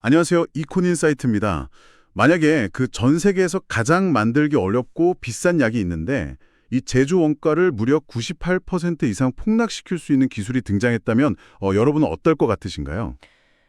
안녕하세요. 이콘인사이트입니다. 만약에 그 전 세계에서 가장 만들기 어렵고 비싼 약이 있는데 이 제조 원가를 무려 98% 이상 폭락시킬 수 있는 기술이 등장했다면 여러분은 어떨 것 같으신가요?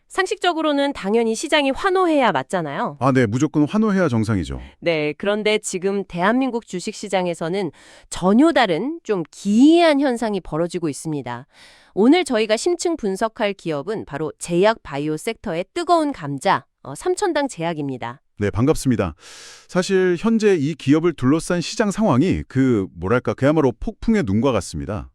상식적으로는 당연히 시장이 환호해야 맞잖아요. 아, 네. 무조건 환호해야 정상이죠. 네, 그런데 지금 대한민국 주식시장에서는 전혀 다른 좀 기이한 현상이 벌어지고 있습니다. 오늘 저희가 심층 분석할 기업은 바로 제약 바이오 섹터의 뜨거운 감자, 삼천당 제약입니다. 네, 반갑습니다. 사실 현재 이 기업을 둘러싼 시장 상황이 그야말로 폭풍의 눈과 같습니다.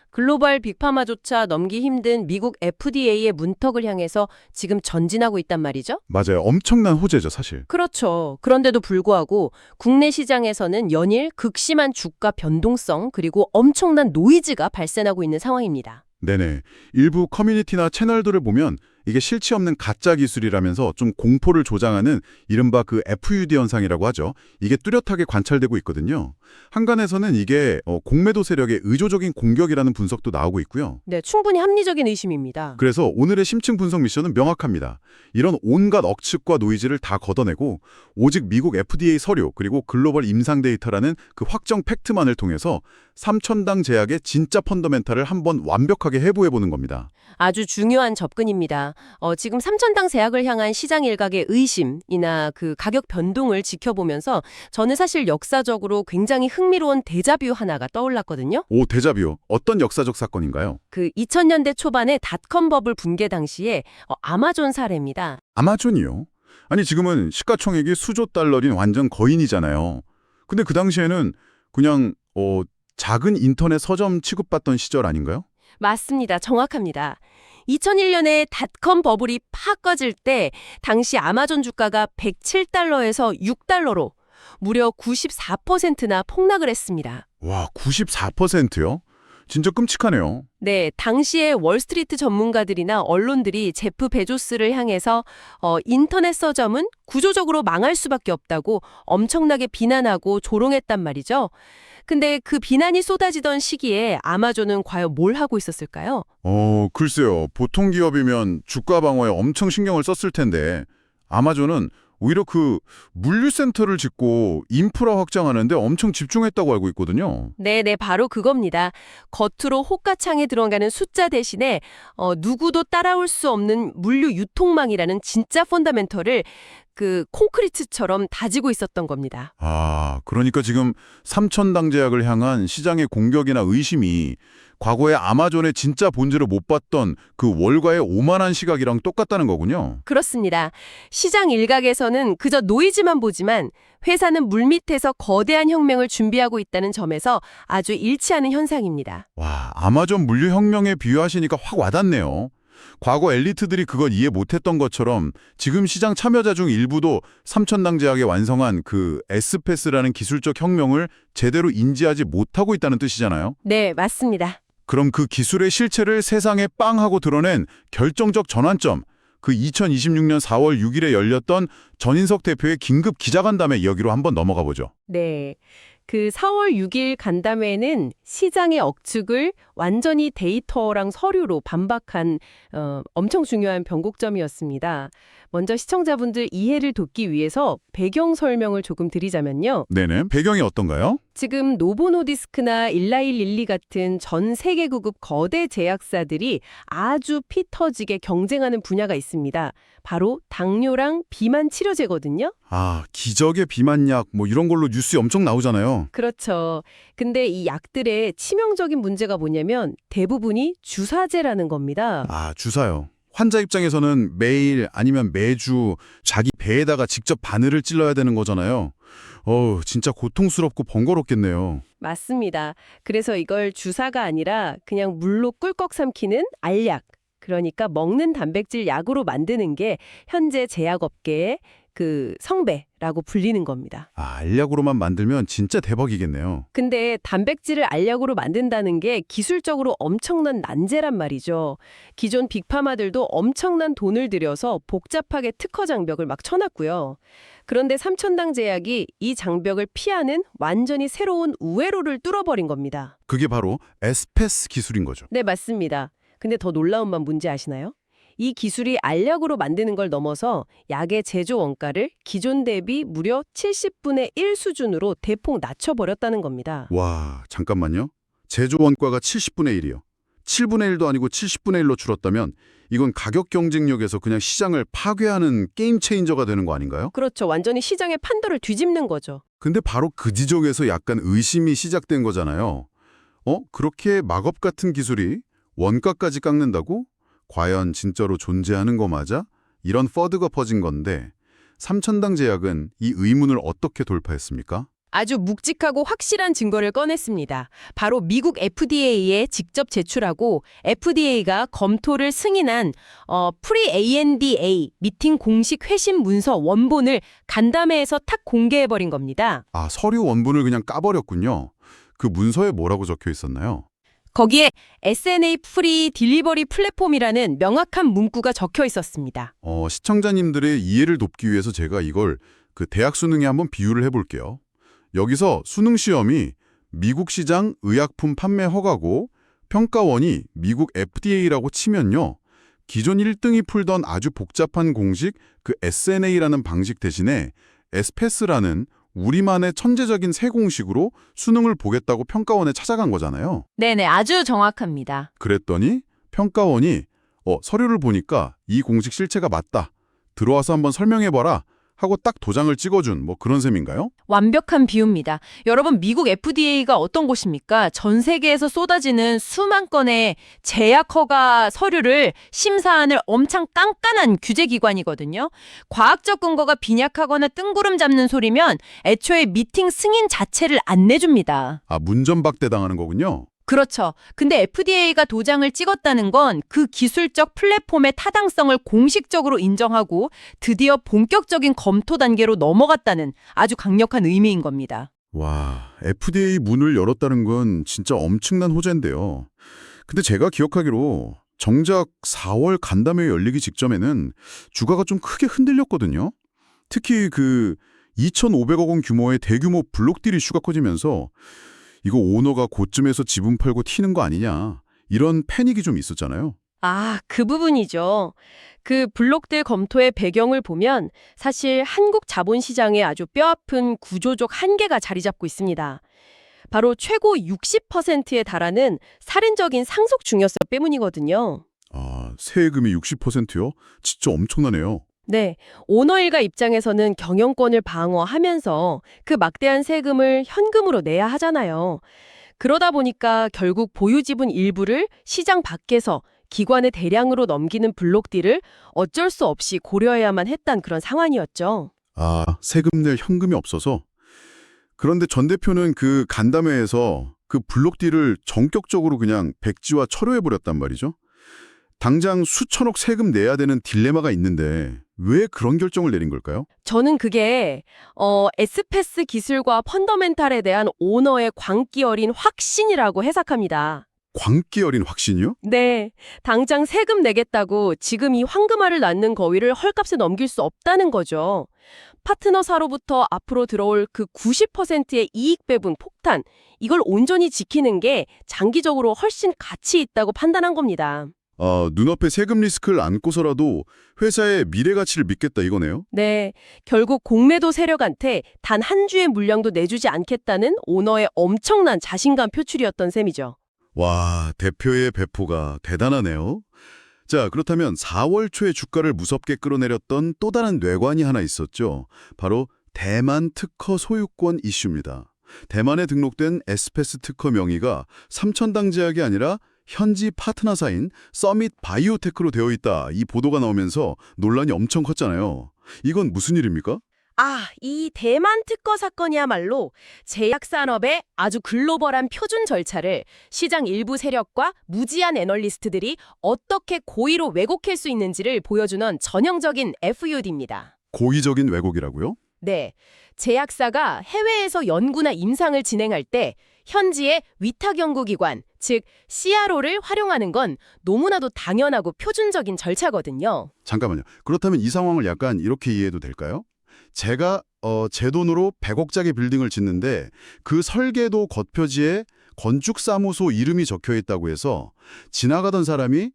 글로벌 빅파마조차 넘기 힘든 미국 FDA의 문턱을 향해서 지금 전진하고 있단 말이죠. 맞아요. 엄청난 호재죠, 사실. 그렇죠. 그런데도 불구하고 국내 시장에서는 연일 극심한 주가 변동성 그리고 엄청난 노이즈가 발생하고 있는 상황입니다. 네네. 일부 커뮤니티나 채널들을 보면 이게 실체 없는 가짜 기술이라면서 좀 공포를 조장하는 이른바 그 FUD 현상이라고 하죠. 이게 뚜렷하게 관찰되고 있거든요. 한간에서는 이게 공매도 세력의 의조적인 공격이라는 분석도 나오고 있고요. 네, 충분히 합리적인 의심입니다. 그래서 오늘의 심층 분석 미션은 명확합니다. 이런 온갖 억측과 노이즈를 다 걷어내고 오직 미국 FDA 서류 그리고 글로벌 임상 데이터라는 그 확정 팩트만을 통해서 삼천당 제약의 진짜 펀더멘탈을 한번 완벽하게 해부해보는 겁니다. 아주 중요한 접근입니다. 지금 삼천당 제약을 향한 시장 일각의 의심이나 그 가격 변동을 지켜보면서 저는 사실 역사적으로 굉장히 흥미로운 데자뷰 하나가 떠올랐거든요. 오, 데자뷰. 어떤 역사적 사건인가요? 그 2000년대 초반에 닷컴 버블 붕괴 당시에 아마존 사례입니다. 아마존이요? 아니 지금은 시가총액이 수조 달러인 완전 거인이잖아요. 근데 그 당시에는 그냥 작은 인터넷 서점 취급받던 시절 아닌가요? 맞습니다. 정확합니다. 2001년에 닷컴 버블이 팍 꺼질 때 당시 아마존 주가가 107달러에서 6달러로 무려 94%나 폭락을 했습니다. 와, 94%요? 진짜 끔찍하네요. 네, 당시에 월스트리트 전문가들이나 언론들이 제프 베조스를 향해서 인터넷 서점은 구조적으로 망할 수밖에 없다고 엄청나게 비난하고 조롱했단 말이죠. 근데 그 비난이 쏟아지던 시기에 아마존은 과연 뭘 하고 있었을까요? 글쎄요. 보통 기업이면 주가 방어에 엄청 신경을 썼을 텐데 아마존은 오히려 그 물류센터를 짓고 인프라 확장하는데 엄청 집중했다고 알고 있거든요. 네, 바로 그겁니다. 겉으로 호가창에 들어가는 숫자 대신에 누구도 따라올 수 없는 물류 유통망이라는 진짜 펀더멘털을 그 콘크리트처럼 다지고 있었던 겁니다. 아, 그러니까 지금 삼천당 제약을 향한 시장의 공격이나 의심이 과거에 아마존의 진짜 본질을 못 봤던 그 월가의 오만한 시각이랑 똑같다는 거군요. 그렇습니다. 시장 일각에서는 그저 노이즈만 보지만 회사는 물밑에서 거대한 혁명을 준비하고 있다는 점에서 아주 일치하는 현상입니다. 와, 아마존 물류혁명에 비유하시니까 확 와닿네요. 과거 엘리트들이 그걸 이해 못했던 것처럼 지금 시장 참여자 중 일부도 삼천당 제약에 완성한 그 S패스라는 기술적 혁명을 제대로 인지하지 못하고 있다는 뜻이잖아요. 네, 맞습니다. 그럼 그 기술의 실체를 세상에 빵 하고 드러낸 결정적 전환점, 그 2026년 4월 6일에 열렸던 전인석 대표의 긴급 기자간담회 이야기로 한번 넘어가 보죠. 네. 그 4월 6일 간담회는 시장의 억측을 완전히 데이터랑 서류로 반박한 엄청 중요한 변곡점이었습니다. 먼저 시청자분들 이해를 돕기 위해서 배경 설명을 조금 드리자면요. 네네. 배경이 어떤가요? 지금 노보노디스크나 일라이릴리 같은 전 세계구급 거대 제약사들이 아주 피 터지게 경쟁하는 분야가 있습니다. 바로 당뇨랑 비만 치료제거든요. 아, 기적의 비만약 이런 걸로 뉴스에 엄청 나오잖아요. 그렇죠. 근데 이 약들의 치명적인 문제가 뭐냐면 대부분이 주사제라는 겁니다. 아, 주사요. 환자 입장에서는 매일 아니면 매주 자기 배에다가 직접 바늘을 찔러야 되는 거잖아요. 진짜 고통스럽고 번거롭겠네요. 맞습니다. 그래서 이걸 주사가 아니라 그냥 물로 꿀꺽 삼키는 알약, 그러니까 먹는 단백질 약으로 만드는 게 현재 제약업계의 그 성배라고 불리는 겁니다. 아, 알약으로만 만들면 진짜 대박이겠네요. 근데 단백질을 알약으로 만든다는 게 기술적으로 엄청난 난제란 말이죠. 기존 빅파마들도 엄청난 돈을 들여서 복잡하게 특허 장벽을 막 쳐놨고요. 그런데 삼천당 제약이 이 장벽을 피하는 완전히 새로운 우회로를 뚫어버린 겁니다. 그게 바로 에스페스 기술인 거죠. 네, 맞습니다. 근데 더 놀라운 건 뭔지 아시나요? 이 기술이 알약으로 만드는 걸 넘어서 약의 제조 원가를 기존 대비 무려 70분의 1 수준으로 대폭 낮춰버렸다는 겁니다. 와, 잠깐만요. 제조 원가가 70분의 1이요. 7분의 1도 아니고 70분의 1로 줄었다면 이건 가격 경쟁력에서 그냥 시장을 파괴하는 게임 체인저가 되는 거 아닌가요? 그렇죠. 완전히 시장의 판도를 뒤집는 거죠. 근데 바로 그 지적에서 약간 의심이 시작된 거잖아요. 그렇게 마법 같은 기술이 원가까지 깎는다고? 과연 진짜로 존재하는 거 맞아? 이런 퍼드가 퍼진 건데 삼천당 제약은 이 의문을 어떻게 돌파했습니까? 아주 묵직하고 확실한 증거를 꺼냈습니다. 바로 미국 FDA에 직접 제출하고 FDA가 검토를 승인한 Pre-ANDA 미팅 공식 회신 문서 원본을 간담회에서 탁 공개해버린 겁니다. 아, 서류 원본을 그냥 까버렸군요. 그 문서에 뭐라고 적혀 있었나요? 거기에 SNA 프리 딜리버리 플랫폼이라는 명확한 문구가 적혀 있었습니다. 시청자님들의 이해를 돕기 위해서 제가 이걸 그 대학 수능에 한번 비유를 해볼게요. 여기서 수능 시험이 미국 시장 의약품 판매 허가고 평가원이 미국 FDA라고 치면요. 기존 1등이 풀던 아주 복잡한 공식 그 SNA라는 방식 대신에 SPAC라는 우리만의 천재적인 새 공식으로 수능을 보겠다고 평가원에 찾아간 거잖아요. 네네, 아주 정확합니다. 그랬더니 평가원이 서류를 보니까 이 공식 실체가 맞다. 들어와서 한번 설명해봐라. 하고 딱 도장을 찍어준 뭐 그런 셈인가요? 완벽한 비유입니다. 여러분, 미국 FDA가 어떤 곳입니까? 전 세계에서 쏟아지는 수만 건의 제약 허가 서류를 심사하는 엄청 깐깐한 규제기관이거든요. 과학적 근거가 빈약하거나 뜬구름 잡는 소리면 애초에 미팅 승인 자체를 안 내줍니다. 아, 문전박대 당하는 거군요. 그렇죠. 근데 FDA가 도장을 찍었다는 건 그 기술적 플랫폼의 타당성을 공식적으로 인정하고 드디어 본격적인 검토 단계로 넘어갔다는 아주 강력한 의미인 겁니다. 와, FDA 문을 열었다는 건 진짜 엄청난 호재인데요. 근데 제가 기억하기로 정작 4월 간담회 열리기 직전에는 주가가 좀 크게 흔들렸거든요. 특히 그 2,500억 원 규모의 대규모 블록딜 이슈가 커지면서 이거 오너가 고점에서 지분 팔고 튀는 거 아니냐 이런 패닉이 좀 있었잖아요. 아, 그 부분이죠. 그 블록들 검토의 배경을 보면 사실 한국 자본시장에 아주 뼈아픈 구조적 한계가 자리 잡고 있습니다. 바로 최고 60%에 달하는 살인적인 상속 중요성 때문이거든요. 아, 세금이 60%요? 진짜 엄청나네요. 네, 오너 일가 입장에서는 경영권을 방어하면서 그 막대한 세금을 현금으로 내야 하잖아요. 그러다 보니까 결국 보유 지분 일부를 시장 밖에서 기관에 대량으로 넘기는 블록딜을 어쩔 수 없이 고려해야만 했단 그런 상황이었죠. 아, 세금 낼 현금이 없어서? 그런데 전 대표는 그 간담회에서 그 블록딜을 전격적으로 그냥 백지화 철회해버렸단 말이죠. 당장 수천억 세금 내야 되는 딜레마가 있는데 왜 그런 결정을 내린 걸까요? 저는 그게 에스페스 기술과 펀더멘탈에 대한 오너의 광기 어린 확신이라고 해석합니다. 광기 어린 확신이요? 네, 당장 세금 내겠다고 지금 이 황금알을 낳는 거위를 헐값에 넘길 수 없다는 거죠. 파트너사로부터 앞으로 들어올 그 90%의 이익 배분 폭탄, 이걸 온전히 지키는 게 장기적으로 훨씬 가치 있다고 판단한 겁니다. 눈앞에 세금 리스크를 안고서라도 회사의 미래 가치를 믿겠다 이거네요? 네, 결국 공매도 세력한테 단 한 주의 물량도 내주지 않겠다는 오너의 엄청난 자신감 표출이었던 셈이죠. 와, 대표의 배포가 대단하네요. 자, 그렇다면 4월 초에 주가를 무섭게 끌어내렸던 또 다른 뇌관이 하나 있었죠. 바로 대만 특허 소유권 이슈입니다. 대만에 등록된 에스페스 특허 명의가 삼천당 제약이 아니라 현지 파트너사인 서밋 바이오테크로 되어 있다. 이 보도가 나오면서 논란이 엄청 컸잖아요. 이건 무슨 일입니까? 아, 이 대만 특허 사건이야말로 제약 산업의 아주 글로벌한 표준 절차를 시장 일부 세력과 무지한 애널리스트들이 어떻게 고의로 왜곡할 수 있는지를 보여주는 전형적인 FUD입니다. 고의적인 왜곡이라고요? 네, 제약사가 해외에서 연구나 임상을 진행할 때 현지의 위탁연구기관, 즉 CRO를 활용하는 건 너무나도 당연하고 표준적인 절차거든요. 잠깐만요. 그렇다면 이 상황을 약간 이렇게 이해해도 될까요? 제가 제 돈으로 100억짜리 빌딩을 짓는데 그 설계도 겉표지에 건축사무소 이름이 적혀 있다고 해서 지나가던 사람이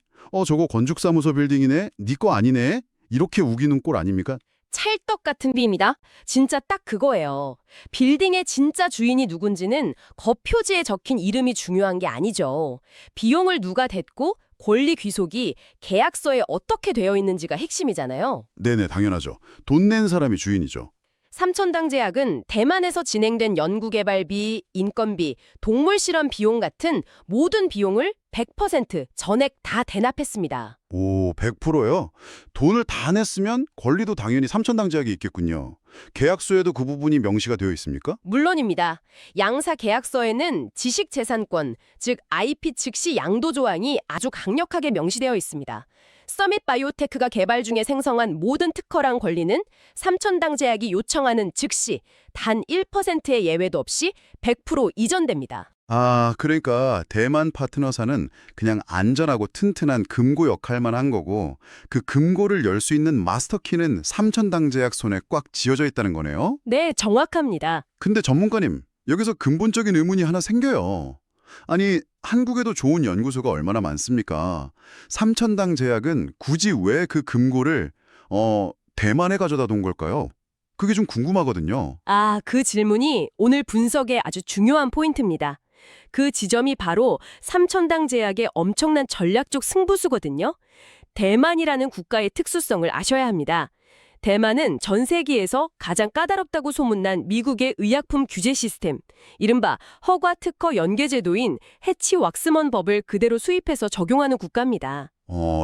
저거 건축사무소 빌딩이네? 네 거 아니네? 이렇게 우기는 꼴 아닙니까? 찰떡 같은 비입니다. 진짜 딱 그거예요. 빌딩의 진짜 주인이 누군지는 거표지에 적힌 이름이 중요한 게 아니죠. 비용을 누가 댔고 권리 귀속이 계약서에 어떻게 되어 있는지가 핵심이잖아요. 네네, 당연하죠. 돈 낸 사람이 주인이죠. 삼천당 제약은 대만에서 진행된 연구개발비, 인건비, 동물 실험 비용 같은 모든 비용을 100% 전액 다 대납했습니다. 오, 100%요? 돈을 다 냈으면 권리도 당연히 삼천당 제약이 있겠군요. 계약서에도 그 부분이 명시가 되어 있습니까? 물론입니다. 양사 계약서에는 지식재산권, 즉 IP 즉시 양도 조항이 아주 강력하게 명시되어 있습니다. 서밋 바이오테크가 개발 중에 생성한 모든 특허랑 권리는 삼천당 제약이 요청하는 즉시 단 1%의 예외도 없이 100% 이전됩니다. 아, 그러니까 대만 파트너사는 그냥 안전하고 튼튼한 금고 역할만 한 거고 그 금고를 열 수 있는 마스터키는 삼천당 제약 손에 꽉 쥐어져 있다는 거네요. 네, 정확합니다. 근데 전문가님, 여기서 근본적인 의문이 하나 생겨요. 아니, 한국에도 좋은 연구소가 얼마나 많습니까? 삼천당 제약은 굳이 왜 그 금고를 대만에 가져다 둔 걸까요? 그게 좀 궁금하거든요. 그 질문이 오늘 분석의 아주 중요한 포인트입니다. 그 지점이 바로 삼천당 제약의 엄청난 전략적 승부수거든요. 대만이라는 국가의 특수성을 아셔야 합니다. 대만은 전 세계에서 가장 까다롭다고 소문난 미국의 의약품 규제 시스템, 이른바 허가 특허 연계 제도인 해치 왁스먼 법을 그대로 수입해서 적용하는 국가입니다.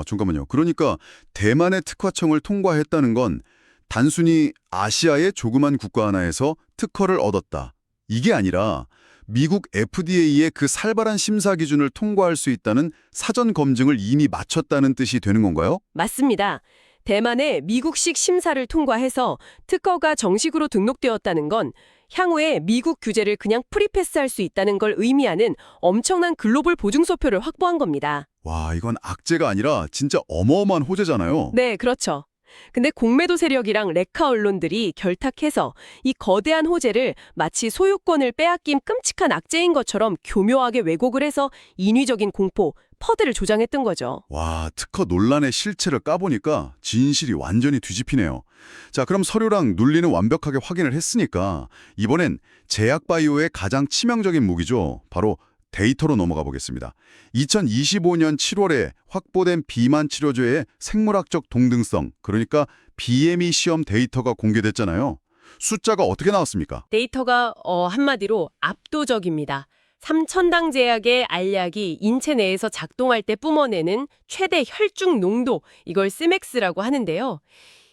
잠깐만요. 그러니까 대만의 특허청을 통과했다는 건 단순히 아시아의 조그만 국가 하나에서 특허를 얻었다. 이게 아니라 미국 FDA의 그 살벌한 심사 기준을 통과할 수 있다는 사전 검증을 이미 마쳤다는 뜻이 되는 건가요? 맞습니다. 대만의 미국식 심사를 통과해서 특허가 정식으로 등록되었다는 건 향후에 미국 규제를 그냥 프리패스할 수 있다는 걸 의미하는 엄청난 글로벌 보증서표를 확보한 겁니다. 와, 이건 악재가 아니라 진짜 어마어마한 호재잖아요. 네, 그렇죠. 근데 공매도 세력이랑 레카 언론들이 결탁해서 이 거대한 호재를 마치 소유권을 빼앗긴 끔찍한 악재인 것처럼 교묘하게 왜곡을 해서 인위적인 공포, 퍼드를 조장했던 거죠. 와, 특허 논란의 실체를 까보니까 진실이 완전히 뒤집히네요. 자, 그럼 서류랑 논리는 완벽하게 확인을 했으니까 이번엔 제약바이오의 가장 치명적인 무기죠. 바로 데이터로 넘어가 보겠습니다. 2025년 7월에 확보된 비만 치료제의 생물학적 동등성, 그러니까 BME 시험 데이터가 공개됐잖아요. 숫자가 어떻게 나왔습니까? 데이터가 한마디로 압도적입니다. 삼천당 제약의 알약이 인체 내에서 작동할 때 뿜어내는 최대 혈중 농도, 이걸 스맥스라고 하는데요.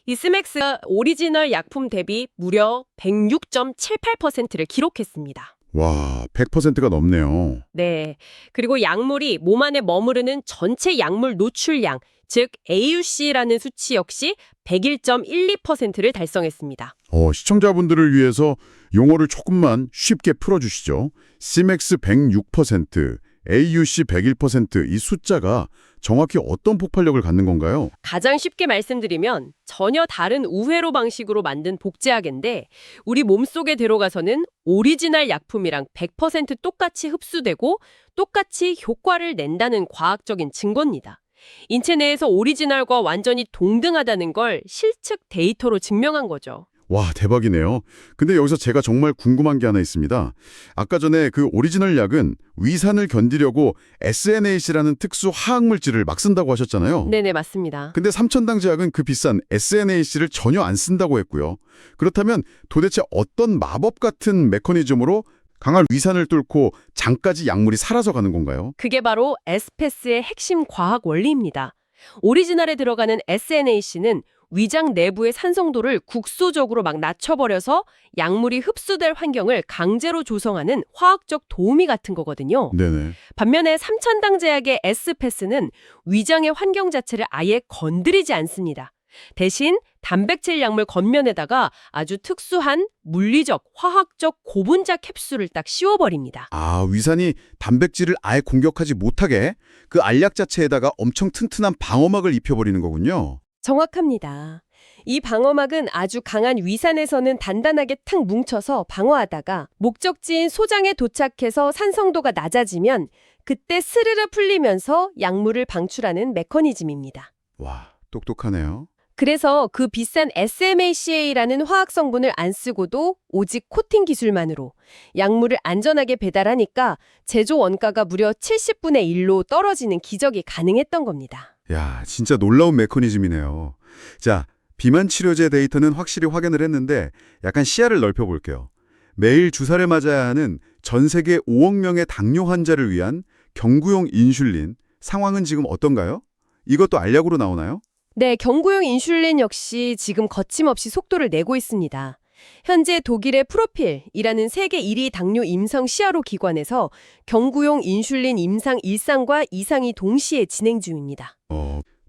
이 스맥스가 오리지널 약품 대비 무려 106.78%를 기록했습니다. 와, 100%가 넘네요. 네. 그리고 약물이 몸 안에 머무르는 전체 약물 노출량, 즉 AUC라는 수치 역시 101.12%를 달성했습니다. 시청자분들을 위해서 용어를 조금만 쉽게 풀어주시죠. CMAX 106%, AUC 101%, 이 숫자가 정확히 어떤 폭발력을 갖는 건가요? 가장 쉽게 말씀드리면 전혀 다른 우회로 방식으로 만든 복제약인데 우리 몸속에 들어가서는 오리지널 약품이랑 100% 똑같이 흡수되고 똑같이 효과를 낸다는 과학적인 증거입니다. 인체 내에서 오리지널과 완전히 동등하다는 걸 실측 데이터로 증명한 거죠. 와, 대박이네요. 근데 여기서 제가 정말 궁금한 게 하나 있습니다. 아까 전에 그 오리지널 약은 위산을 견디려고 SNAC라는 특수 화학물질을 막 쓴다고 하셨잖아요. 네네, 맞습니다. 근데 삼천당 제약은 그 비싼 SNAC를 전혀 안 쓴다고 했고요. 그렇다면 도대체 어떤 마법 같은 메커니즘으로 강한 위산을 뚫고 장까지 약물이 사라져 가는 건가요? 그게 바로 에스페스의 핵심 과학 원리입니다. 오리지널에 들어가는 SNAC는 위장 내부의 산성도를 국소적으로 막 낮춰버려서 약물이 흡수될 환경을 강제로 조성하는 화학적 도우미 같은 거거든요. 네네. 반면에 삼천당 제약의 에스페스는 위장의 환경 자체를 아예 건드리지 않습니다. 대신 단백질 약물 겉면에다가 아주 특수한 물리적, 화학적 고분자 캡슐을 딱 씌워버립니다. 아, 위산이 단백질을 아예 공격하지 못하게 그 알약 자체에다가 엄청 튼튼한 방어막을 입혀버리는 거군요. 정확합니다. 이 방어막은 아주 강한 위산에서는 단단하게 탁 뭉쳐서 방어하다가 목적지인 소장에 도착해서 산성도가 낮아지면 그때 스르르 풀리면서 약물을 방출하는 메커니즘입니다. 와, 똑똑하네요. 그래서 그 비싼 SMACA라는 화학 성분을 안 쓰고도 오직 코팅 기술만으로 약물을 안전하게 배달하니까 제조 원가가 무려 70분의 1로 떨어지는 기적이 가능했던 겁니다. 야, 진짜 놀라운 메커니즘이네요. 자, 비만 치료제 데이터는 확실히 확인을 했는데 약간 시야를 넓혀볼게요. 매일 주사를 맞아야 하는 전 세계 5억 명의 당뇨 환자를 위한 경구용 인슐린 상황은 지금 어떤가요? 이것도 알약으로 나오나요? 네, 경구용 인슐린 역시 지금 거침없이 속도를 내고 있습니다. 현재 독일의 프로필이라는 세계 1위 당뇨 임상 시아로 기관에서 경구용 인슐린 임상 1상과 2상이 동시에 진행 중입니다.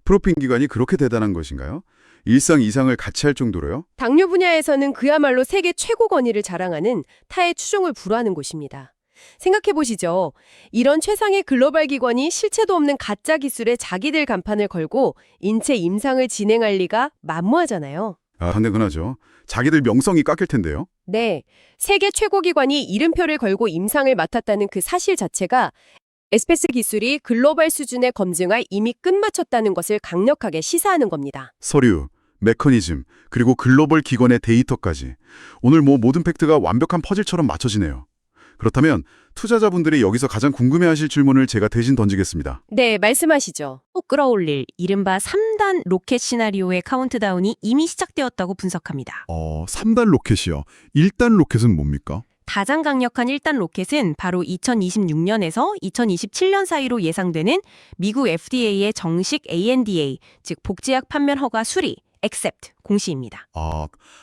프로핀 기관이 그렇게 대단한 것인가요? 일상 이상을 같이 할 정도로요? 당뇨 분야에서는 그야말로 세계 최고 권위를 자랑하는 타의 추종을 불허하는 곳입니다. 생각해보시죠. 이런 최상의 글로벌 기관이 실체도 없는 가짜 기술에 자기들 간판을 걸고 인체 임상을 진행할 리가 만무하잖아요. 아, 당연하죠. 자기들 명성이 깎일 텐데요. 네, 세계 최고 기관이 이름표를 걸고 임상을 맡았다는 그 사실 자체가 에스페스 기술이 글로벌 수준의 검증을 이미 끝마쳤다는 것을 강력하게 시사하는 겁니다. 서류, 메커니즘, 그리고 글로벌 기관의 데이터까지. 오늘 모든 팩트가 완벽한 퍼즐처럼 맞춰지네요. 그렇다면 투자자분들이 여기서 가장 궁금해하실 질문을 제가 대신 던지겠습니다. 네, 말씀하시죠. 또 끌어올릴 이른바 3단 로켓 시나리오의 카운트다운이 이미 시작되었다고 분석합니다. 3단 로켓이요. 1단 로켓은 뭡니까? 가장 강력한 1단 로켓은 바로 2026년에서 2027년 사이로 예상되는 미국 FDA의 정식 ANDA, 즉 복제약 판매 허가 수리, accept 공시입니다.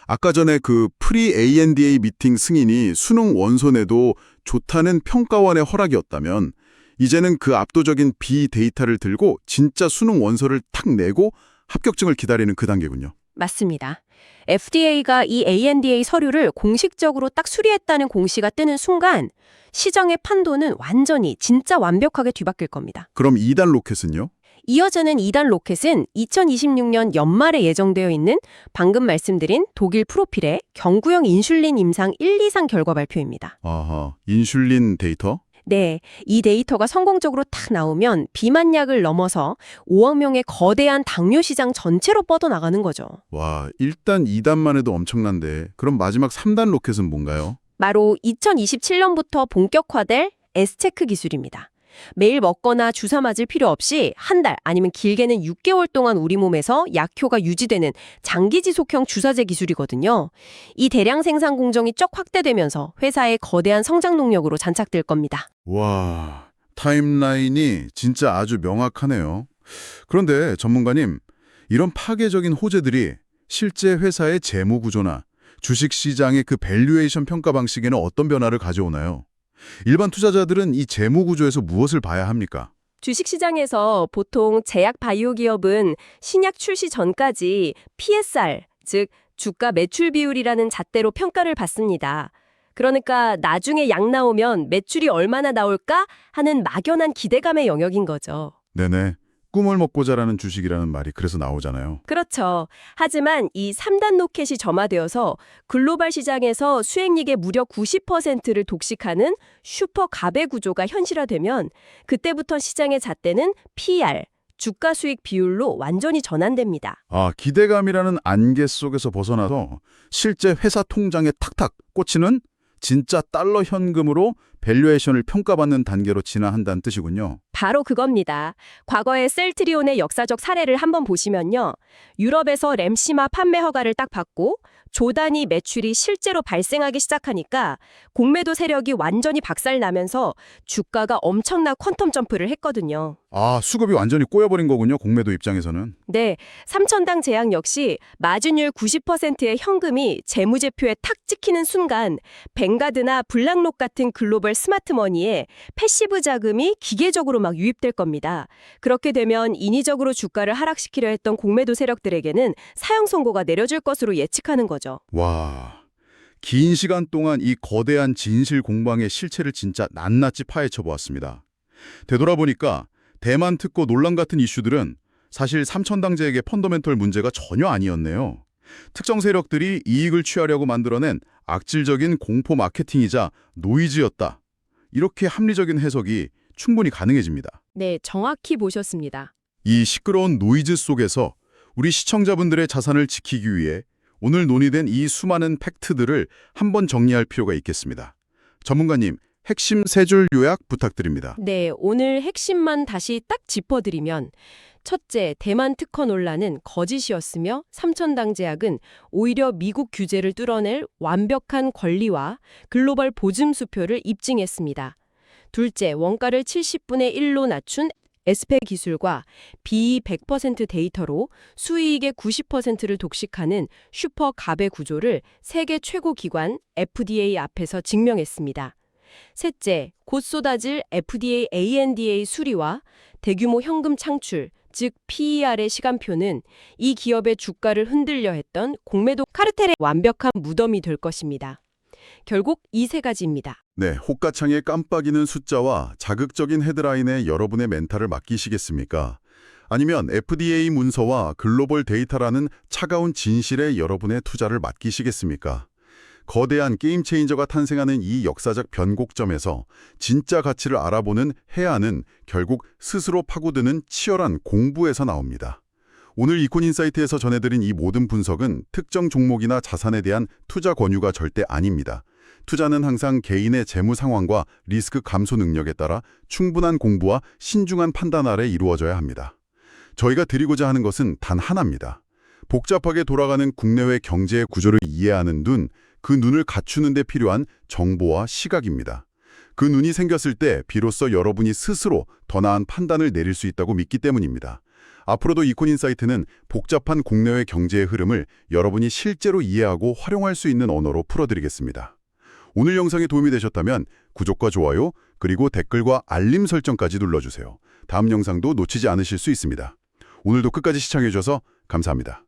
아까 전에 그 프리 ANDA 미팅 승인이 수능 원서 내도 좋다는 평가원의 허락이었다면 이제는 그 압도적인 비데이터를 들고 진짜 수능 원서를 탁 내고 합격증을 기다리는 그 단계군요. 맞습니다. FDA가 이 ANDA 서류를 공식적으로 딱 수리했다는 공시가 뜨는 순간 시장의 판도는 완전히 진짜 완벽하게 뒤바뀔 겁니다. 그럼 2단 로켓은요? 이어지는 2단 로켓은 2026년 연말에 예정되어 있는 방금 말씀드린 독일 프로필의 경구용 인슐린 임상 1, 2상 결과 발표입니다. 아하, 인슐린 데이터? 네, 이 데이터가 성공적으로 탁 나오면 비만약을 넘어서 5억 명의 거대한 당뇨 시장 전체로 뻗어나가는 거죠. 와, 일단 2단만 해도 엄청난데 그럼 마지막 3단 로켓은 뭔가요? 바로 2027년부터 본격화될 S체크 기술입니다. 매일 먹거나 주사 맞을 필요 없이 한 달 아니면 길게는 6개월 동안 우리 몸에서 약효가 유지되는 장기 지속형 주사제 기술이거든요. 이 대량 생산 공정이 쫙 확대되면서 회사의 거대한 성장 동력으로 잔착될 겁니다. 와, 타임라인이 진짜 아주 명확하네요. 그런데 전문가님, 이런 파괴적인 호재들이 실제 회사의 재무 구조나 주식시장의 그 밸류에이션 평가 방식에는 어떤 변화를 가져오나요? 일반 투자자들은 이 재무 구조에서 무엇을 봐야 합니까? 주식시장에서 보통 제약 바이오 기업은 신약 출시 전까지 PSR, 즉 주가 매출 비율이라는 잣대로 평가를 받습니다. 그러니까 나중에 약 나오면 매출이 얼마나 나올까 하는 막연한 기대감의 영역인 거죠. 네네. 꿈을 먹고 자라는 주식이라는 말이 그래서 나오잖아요. 그렇죠. 하지만 이 3단 로켓이 점화되어서 글로벌 시장에서 수익률의 무려 90%를 독식하는 슈퍼 가배 구조가 현실화되면 그때부터 시장의 잣대는 PR, 주가 수익 비율로 완전히 전환됩니다. 기대감이라는 안개 속에서 벗어나서 실제 회사 통장에 탁탁 꽂히는 진짜 달러 현금으로 밸류에이션을 평가받는 단계로 진화한다는 뜻이군요. 바로 그겁니다. 과거의 셀트리온의 역사적 사례를 한번 보시면요. 유럽에서 램시마 판매 허가를 딱 받고 조단위 매출이 실제로 발생하기 시작하니까 공매도 세력이 완전히 박살나면서 주가가 엄청난 퀀텀 점프를 했거든요. 수급이 완전히 꼬여버린 거군요, 공매도 입장에서는. 네, 삼천당 제약 역시 마진율 90%의 현금이 재무제표에 탁 찍히는 순간 뱅가드나 블락록 같은 글로벌 스마트머니에 패시브 자금이 기계적으로 막 유입될 겁니다. 그렇게 되면 인위적으로 주가를 하락시키려 했던 공매도 세력들에게는 사형 선고가 내려질 것으로 예측하는 거죠. 와, 긴 시간 동안 이 거대한 진실 공방의 실체를 진짜 낱낱이 파헤쳐 보았습니다. 되돌아보니까 대만 특고 논란 같은 이슈들은 사실 삼천당제에게 펀더멘털 문제가 전혀 아니었네요. 특정 세력들이 이익을 취하려고 만들어낸 악질적인 공포 마케팅이자 노이즈였다. 이렇게 합리적인 해석이 충분히 가능해집니다. 네, 정확히 보셨습니다. 이 시끄러운 노이즈 속에서 우리 시청자분들의 자산을 지키기 위해 오늘 논의된 이 수많은 팩트들을 한번 정리할 필요가 있겠습니다. 전문가님, 핵심 세 줄 요약 부탁드립니다. 네, 오늘 핵심만 다시 딱 짚어드리면 첫째, 대만 특허 논란은 거짓이었으며 삼천당 제약은 오히려 미국 규제를 뚫어낼 완벽한 권리와 글로벌 보증 수표를 입증했습니다. 둘째, 원가를 70분의 1로 낮춘 에스페 기술과 BE 100% 데이터로 수익의 90%를 독식하는 슈퍼 갑의 구조를 세계 최고 기관 FDA 앞에서 증명했습니다. 셋째, 곧 쏟아질 FDA ANDA 수리와 대규모 현금 창출, 즉 PER의 시간표는 이 기업의 주가를 흔들려 했던 공매도 카르텔의 완벽한 무덤이 될 것입니다. 결국 이 세 가지입니다. 네, 호가창에 깜빡이는 숫자와 자극적인 헤드라인에 여러분의 멘탈을 맡기시겠습니까? 아니면 FDA 문서와 글로벌 데이터라는 차가운 진실에 여러분의 투자를 맡기시겠습니까? 거대한 게임 체인저가 탄생하는 이 역사적 변곡점에서 진짜 가치를 알아보는 해안은 결국 스스로 파고드는 치열한 공부에서 나옵니다. 오늘 이콘인사이트에서 전해드린 이 모든 분석은 특정 종목이나 자산에 대한 투자 권유가 절대 아닙니다. 투자는 항상 개인의 재무 상황과 리스크 감소 능력에 따라 충분한 공부와 신중한 판단 아래 이루어져야 합니다. 저희가 드리고자 하는 것은 단 하나입니다. 복잡하게 돌아가는 국내외 경제의 구조를 이해하는 눈, 그 눈을 갖추는 데 필요한 정보와 시각입니다. 그 눈이 생겼을 때 비로소 여러분이 스스로 더 나은 판단을 내릴 수 있다고 믿기 때문입니다. 앞으로도 이콘인사이트는 복잡한 국내외 경제의 흐름을 여러분이 실제로 이해하고 활용할 수 있는 언어로 풀어드리겠습니다. 오늘 영상이 도움이 되셨다면 구독과 좋아요, 그리고 댓글과 알림 설정까지 눌러주세요. 다음 영상도 놓치지 않으실 수 있습니다. 오늘도 끝까지 시청해주셔서 감사합니다.